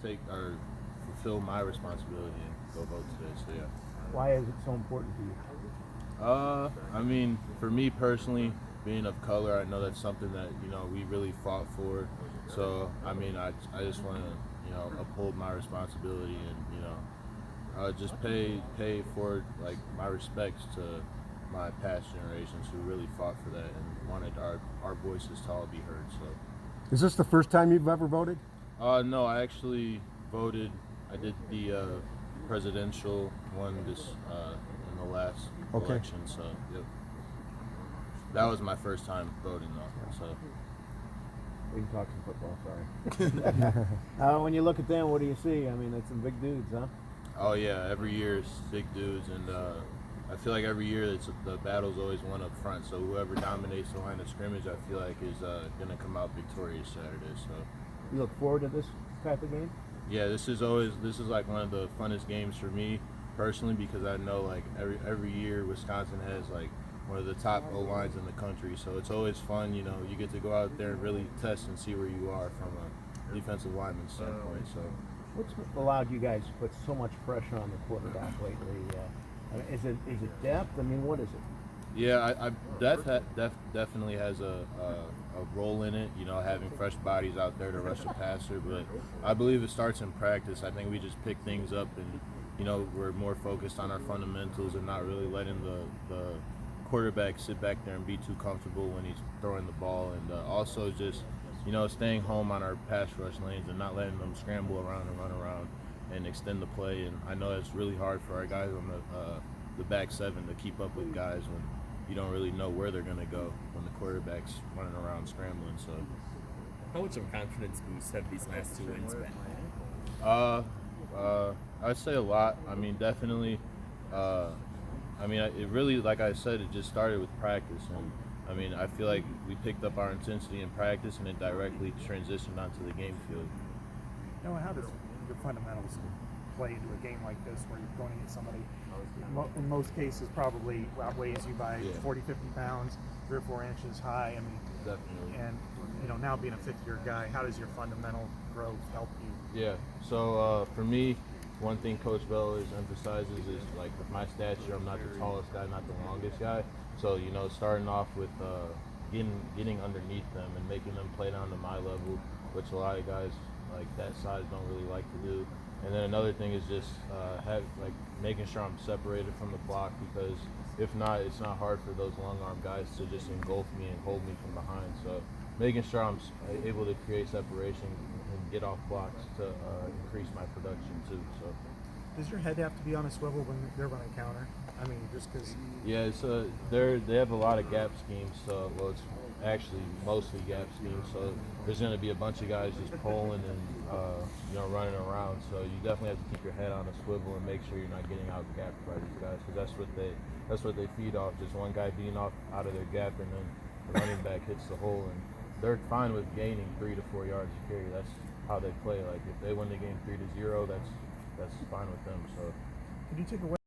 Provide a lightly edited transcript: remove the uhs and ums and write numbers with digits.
take or fulfill my responsibility and go vote today. So yeah. Why is it so important to you? I mean, for me personally, being of color, I know that's something that we really fought for. So I mean, I just want to uphold my responsibility and just pay forward like my respects to my past generations who really fought for that and wanted our voices to all be heard. So. Is this the first time you've ever voted? No, I actually voted. I did the presidential one in the last election. So, yep. That was my first time voting, though. So. We can talk some football. Sorry. When you look at them, what do you see? I mean, it's some big dudes, huh? Oh yeah, every year it's big dudes, and I feel like every year the battle's always one up front. So whoever dominates the line of scrimmage, I feel like is gonna come out victorious Saturday. So. You look forward to this type of game? Yeah, this is like one of the funnest games for me personally because I know like every year Wisconsin has like one of the top O lines in the country, so it's always fun. You get to go out there and really test and see where you are from a defensive lineman standpoint. So, what's allowed you guys to put so much pressure on the quarterback lately? Is it depth? I mean, what is it? Yeah, definitely has a role in it, having fresh bodies out there to rush the passer. But I believe it starts in practice. I think we just pick things up and, we're more focused on our fundamentals and not really letting the quarterback sit back there and be too comfortable when he's throwing the ball. And also just, staying home on our pass rush lanes and not letting them scramble around and run around and extend the play. And I know it's really hard for our guys on the back seven to keep up with guys when you don't really know where they're going to go when the quarterback's running around scrambling. So, how much of a confidence boost have these last two wins been? I'd say a lot. I mean, definitely. It really, like I said, it just started with practice, and I mean, I feel like we picked up our intensity in practice, and it directly transitioned onto the game field. How does your fundamentals play into a game like this where you're going against somebody in most cases probably outweighs you by 40, 50 pounds, 3 or 4 inches high? I mean, definitely. And now being a fifth-year guy, how does your fundamental growth help you? Yeah. So for me, one thing Coach Bell always emphasizes is like with my stature, I'm not the tallest guy, not the longest guy. So starting off with getting underneath them and making them play down to my level, which a lot of guys like that size don't really like to do. And then another thing is just making sure I'm separated from the block, because if not, it's not hard for those long arm guys to just engulf me and hold me from behind. So making sure I'm able to create separation and get off blocks to increase my production too. So. Does your head have to be on a swivel when they're running counter? I mean, just because. Yeah, they have a lot of gap schemes. So it's actually mostly gap schemes. So there's going to be a bunch of guys just pulling and running around. So you definitely have to keep your head on a swivel and make sure you're not getting out gapped by these guys, because that's what they feed off. Just one guy being out of their gap, and then the running back hits the hole, and they're fine with gaining 3 to 4 yards a carry. That's how they play. Like if they win the game 3-0, that's fine with them. So. Could you take away